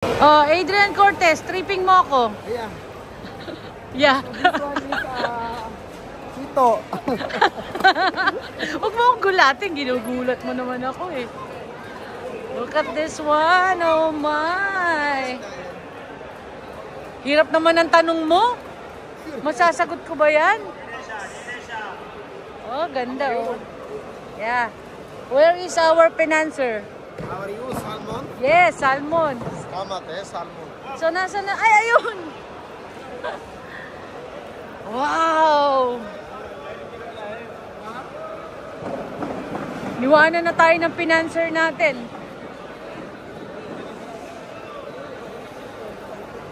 Oh, Adrian Cortez, tripping mo ako. Yeah. Yeah. This one is Ito. Huwag mo akong gulatin. Ginugulat mo naman ako eh. Look at this one. Oh my. Hirap naman ang tanong mo. Masasagot ko ba yan? Oh, ganda oh. Yeah. Where is our financer? How are you? Salmon? Yes, salmon. Kamate, salmon. So, nasa na? Ay, ayun! Wow! Niwanan na tayo ng financer natin.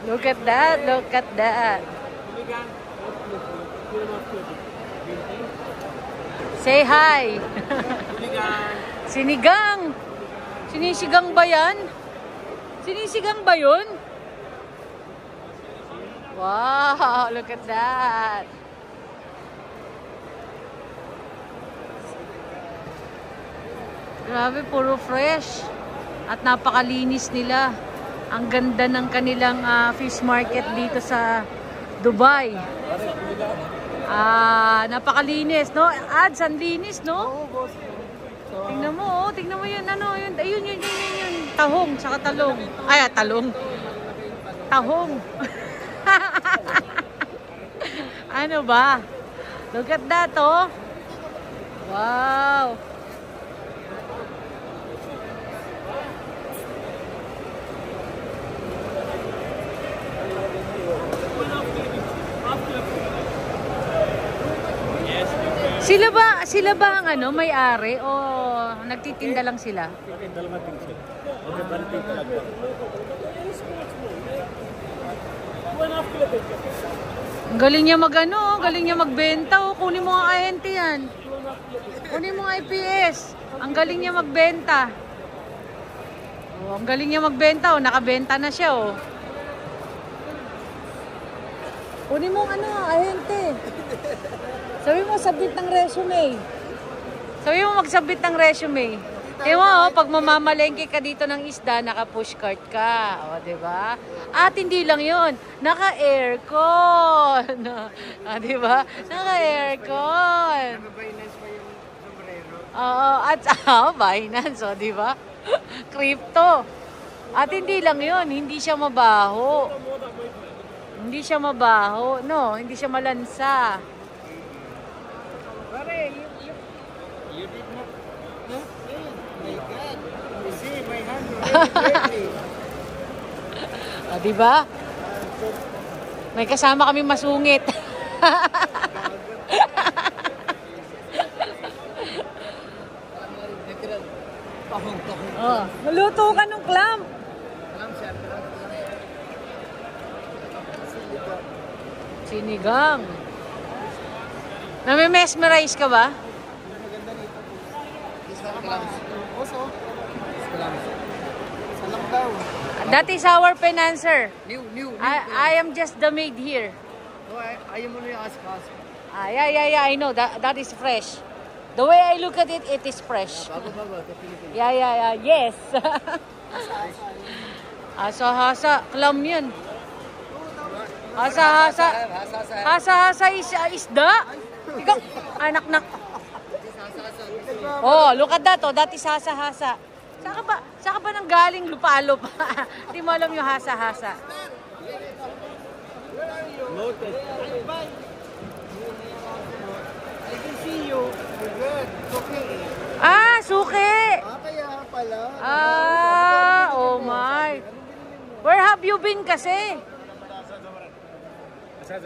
Look at that, look at that. Say hi. Sinigang. Sinisigang ba yan? Sinisigang ba yun? Wow, look at that. Grabe, puro fresh. At napakalinis nila. Ang ganda ng kanilang fish market dito sa Dubai. Napakalinis, no? Ads, ang linis, no? Tingnan mo, oh. Tingnan mo yun, ano, yun. Ayun, yun. Tahong, saka talong. Ay, talong. Tahong. Ano ba? Look at that, oh. Wow. Sila ba ang ano, may-ari o nagtitinda lang sila? Ang galing niya magano, galing niya magbenta oh. Kunin mo ang ahente yan. Kunin mo ang IPS. Ang galing niya magbenta. Oh, ang galing niya magbenta oh, nakabenta na siya oh. Kunin mo ang ano, ahente. Sabi mo, submit ng resume. Sabi mo, mag-submit ng resume. Tingnan mo, oh, pag mamamalengke ka dito ng isda, naka-pushcart ka. O, diba? At hindi lang yun, naka-aircon. Diba? Naka-aircon. Binance pa yung sombrero. Oo, at Binance, o, diba? Crypto. At hindi lang yun, hindi siya mabaho. Hindi siya mabaho, no? Hindi siya malansa. You did not. No? My God. You see, my hand already. Diba? May kasama kami masungit. Maluto ka ng clam. Sinigang. Nami-mesmerize ka ba? That is our financer. New. I am just the maid here. No, I am only ask. Yeah, I know. That is fresh. The way I look at it, it is fresh. Yeah, yes. Hasa-hasa. Clam yan. Hasa-hasa. Hasa-hasa is isda. Ikaw, anak-nak. Oh, look at that. Oh, that is hasa-hasa. Saka ba nang galing lupa-lupa? Hindi mo alam yung hasa-hasa. I can see you. You're good. Okay. Suki. Kaya pala. Oh my. Where have you been kasi?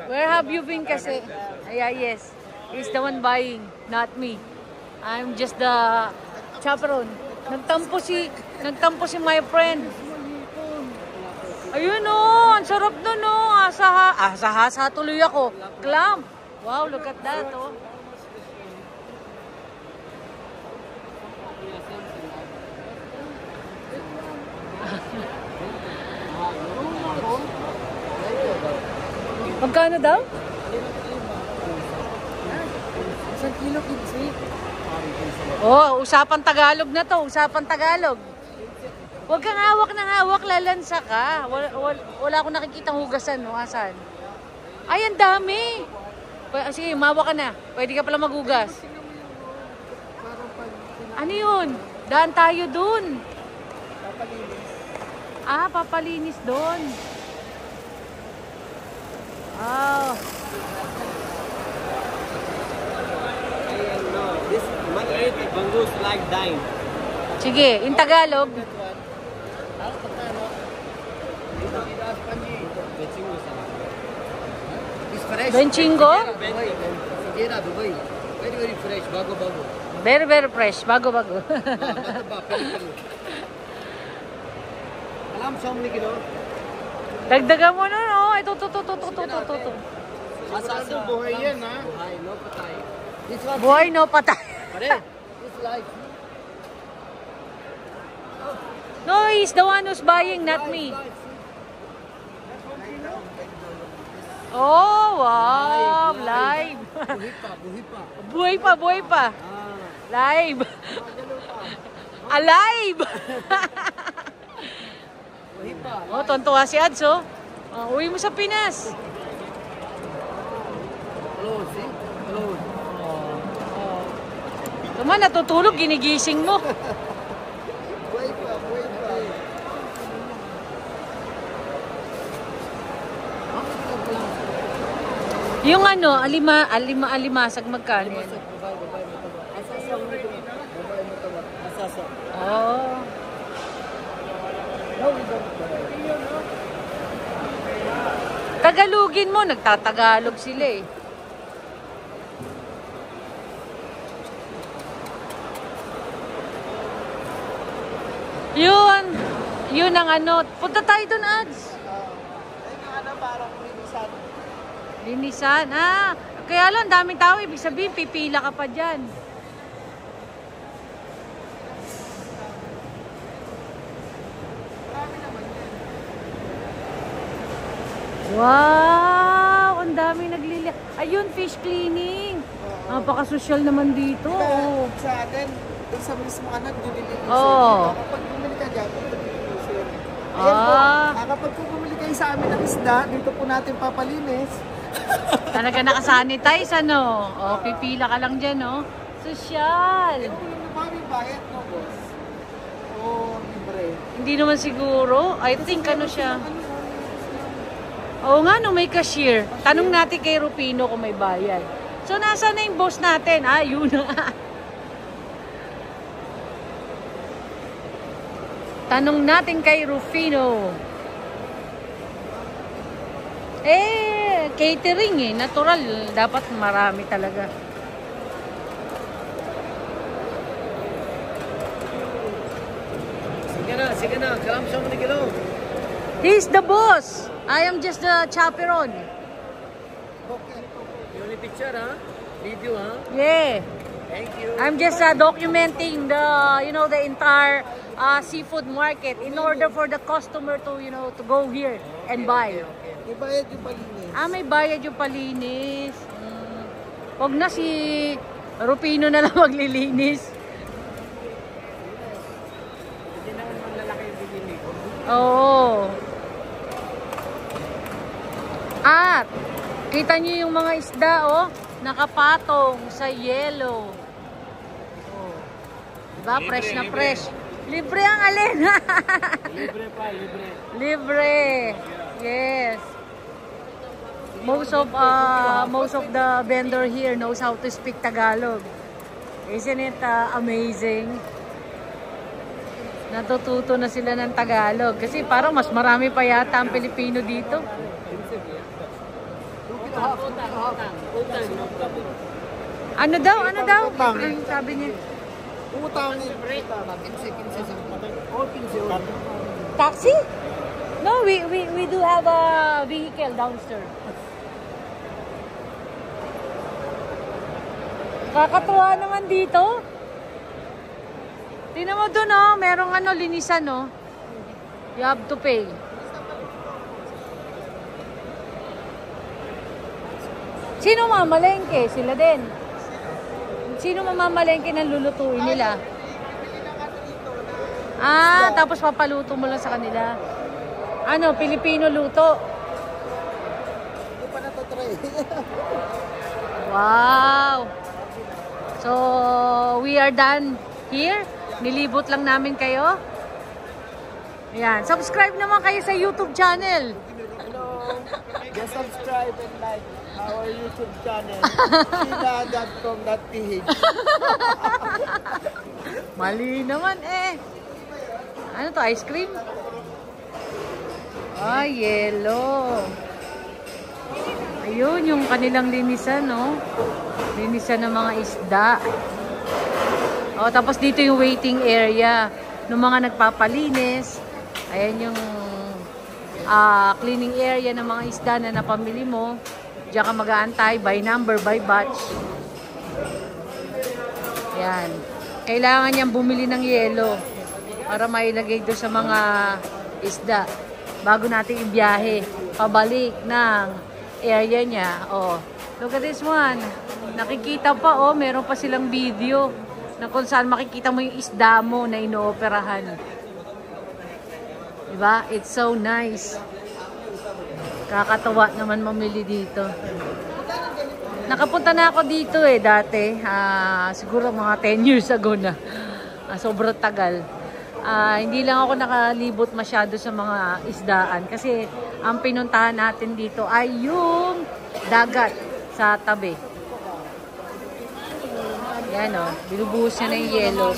Where have you been kasi? Yeah, yes. He's the one buying, not me. I'm just the chaperone. Nagtampo si my friend. Ayun oh, ang sarap nun oh. Asa-hasa tuloy ako. Clam. Wow, look at that oh. Magkano daw? Isang kilo kitsi. Oh, usapan Tagalog na to. Usapan Tagalog. Huwag kang hawak ng hawak, lalansa ka. Wala akong nakikitang hugasan, no? Asan? Ay, ang dami. Sige, mawa ka na. Pwede ka pala maghugas. Ano yun? Daan tayo dun. Papalinis. Ah, papalinis dun. Oh. Ayan, no. This maliit bangus like dime. Sige, in Tagalog. Tapos pagkano? Dito kita sa panji. Betsingo sa It's fresh. Benchingo? Dubai. Sigera, Dubai. Very, very fresh. Bago, bago. Very, very fresh. Bago-bago. Mataba, pili-pili. Alam sa mga kilo? Dagdagan mo na, no? Ito. Asa buhay yan, ha? Buhay, no patay. This one, Buhay, no patay. pare. This life. No, he's the one who's buying, not me. Oh, wow. Live. Buhay pa, buhay pa. Buhay pa. Ah. Live. Alive. Buhay pa. Oh, tontuwa si Ads, oh. Uwi mo sa Pinas. Close, see? Close. Tama, natutulog, ginigising mo. Buhay pa, buhay pa. Yung ano, alimasag magkano yan? Babae mo tawa. Asasa mo tawa. Babae mo tawa. Asasa. Oh. No, we don't buy. Tagalugin mo, nagtatagalog sila eh. Yun ang ano. Punta tayo dun, Ads. Ay, nga na parang linisan. Linisan. Ah, kaya lang, daming tao. Ibig sabihin, pipila ka pa dyan. Wow! Ang daming nagliliya. Ayun, fish cleaning. Napaka-social naman dito. Oh. Sa atin, dun sa mismo anak, nililinis. Oo. Kapag bumili ka dyan, dito nililinis. Ah. Kapag po bumili kayo sa amin ng isda, dito po natin papalinis. Talaga nakasanitize, ano? O, pipila ka lang dyan, no? Social. Yung may bayad, no, boss? O, libre. Hindi naman siguro. I think ano siya. Oo nga, no, may cashier. Tanong natin kay Rufino kung may bayad. So, nasa na yung boss natin? Ah, yun na. Tanong natin kay Rufino. Catering eh. Natural. Dapat marami talaga. Sige na. Kalam siya mo ni Kilo. He's the boss. I am just the chaperone. Okay. You only picture, ha? Video, ha? Yeah. Thank you. I'm just documenting the entire seafood market in order for the customer to go here and buy. May bayad yung palinis. Ah, may bayad yung palinis. Huwag na si Rufino na lang maglilinis. Hindi naman malalaki yung bibili ko. Oo. At, kita niyo yung mga isda, oh, nakapatong sa yelo. Oh. Diba? Fresh na fresh. Libre ang alin. Libre pa, libre. Libre. Yes. Most of the vendor here knows how to speak Tagalog. Isn't it amazing? Natututo na sila ng Tagalog kasi parang mas marami pa yata ang Pilipino dito. Ano daw? Ang sabi niya? Utang libre. 15 sa oh, 15. Taxi? No, we do have a vehicle downstairs. Kakatuwa naman dito. Tingnan mo dun, oh, merong linisan, oh. You have to pay. Sino mamalengke? Sila din. Sino mamamalengke ng lulutuin nila? Ah, tapos papaluto mo lang sa kanila. Ano, Pilipino luto. Hindi pa natatry. Wow! So, we are done here. Nilibot lang namin kayo. Ayan, subscribe naman kayo sa YouTube channel. Hello. Just subscribe and like our YouTube channel. Sina.com.ph. Mali naman eh. Ano to, ice cream? Ah, yellow. Ayun, yung kanilang linisan, no? Linisan ng mga isda. Oh, tapos dito yung waiting area ng mga nagpapalinis. Ayan yung cleaning area ng mga isda na napamili mo. Diyan ka mag-aantay by number, by batch. Ayan. Kailangan niyang bumili ng yelo para mailagay doon sa mga isda bago natin ibiyahe pabalik ng area niya. Oh, look at this one. Nakikita pa, oh, meron pa silang video na kung saan makikita mo yung isda mo na inooperahan. Diba? It's so nice. Kakatawa naman mamili dito. Nakapunta na ako dito eh dati. Siguro mga 10 years ago na. Sobrang tagal. Hindi lang ako nakalibot masyado sa mga isdaan kasi ang pinuntahan natin dito ay yung dagat sa tabi. Yan o, binubuhos niya na yung yelo.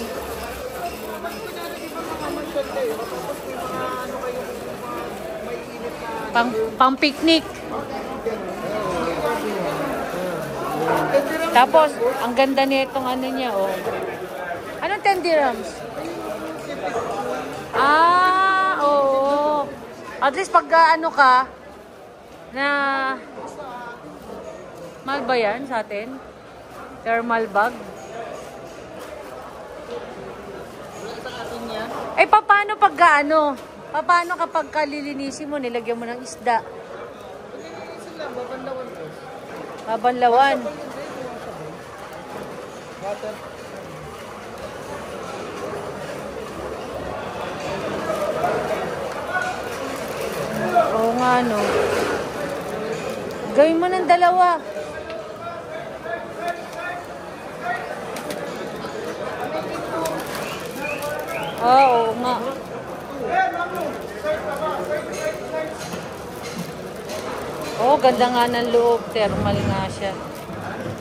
Pang picnic. Tapos, ang ganda nitong ano niya, oh. Anong 10 dirhams? Ah, oo. At least pag ano ka, na, mahal ba yan sa atin? Thermal bag? Eh, paano pag ano? Paano kapag kalilinisin mo, nilagyan mo ng isda? Babanlawan. Oo nga, no. Gawin mo ng dalawa. Oo nga. Oh, ganda nga ng loob. Thermal nga siya.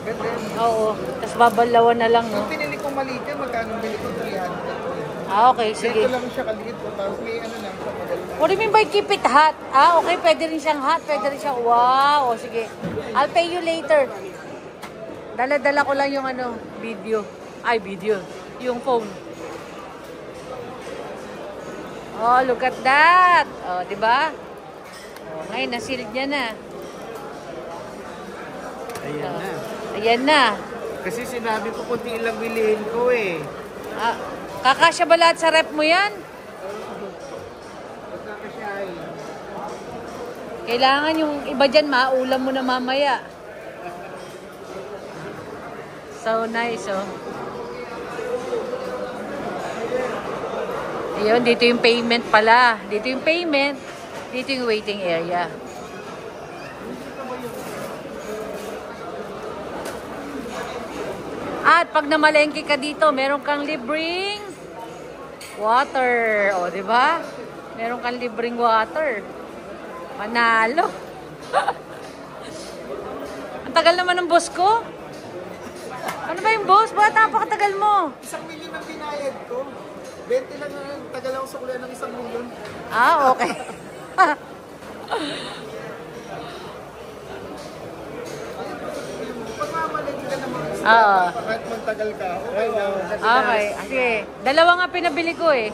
Ganda yan. Oo. Tapos babalawan na lang, no? Yung pinili kong maliit yan, magkano bili ko? 300. Okay, sige. Ito lang siya kaliit po. Tapos may ano lang siya magaling. What do you mean by keep it hot? Okay. Pwede rin siyang hot. Pwede rin siyang, wow. O, sige. I'll pay you later. Dala-dala ko lang yung ano, video. Ay, video. Yung phone. Oh, look at that. Oh, diba? Oh, ngayon, nasilid niya na. Ayan na. Ayan na. Kasi sinabi ko kunti lang bilihin ko eh. Kakasya ba lahat sa rep mo yan? Pagkakasyahin. Kailangan yung iba dyan, maulam mo na mamaya. So nice, oh. Ayun, dito yung payment pala. Dito yung payment. Dito yung waiting area. At pag namalengke ka dito, meron kang libreng water. O, di ba? Meron kang libreng water. Manalo. Ang tagal naman ng boss ko. Ano ba yung boss? Bakit napakatagal mo? 1 milyon ang binayad ko. 20 lang na tagal ako sa kulihan ng 1 milyon. Okay. Pagmamalagi ka naman. Oo. Kahit magtagal ka. Okay lang. Okay. Sige. Dalawa nga pinabili ko eh.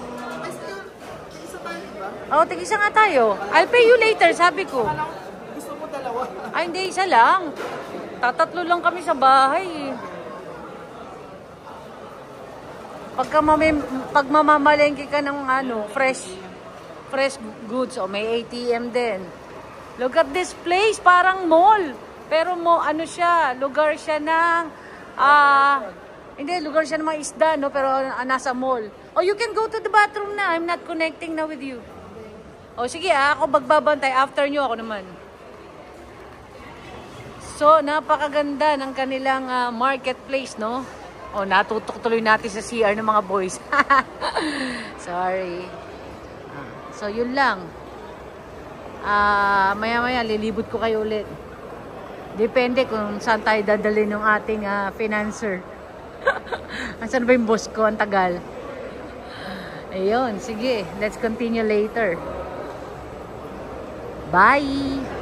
Isa tayo ba? Tig-isa nga tayo. I'll pay you later, sabi ko. Gusto mo dalawa? Ay, hindi. Isa lang. Tatatlo lang kami sa bahay eh. Pag mamamalengke ka ng ano, fresh goods, o may ATM din. Look at this place, parang mall. Pero ano siya, lugar siya ng, hindi, lugar siya ng mga isda, no? Pero nasa mall. Oh, you can go to the bathroom na. I'm not connecting na with you. Oh, sige ako magbabantay. After nyo, ako naman. So, napakaganda ng kanilang marketplace, no? Oh, natutok tuloy natin sa CR ng mga boys. Sorry. So, yun lang. Maya-maya, lilibot ko kayo ulit. Depende kung saan tayo dadalhin ng ating financer. Saan ba yung boss ko? Ang tagal. Ayun, sige. Let's continue later. Bye!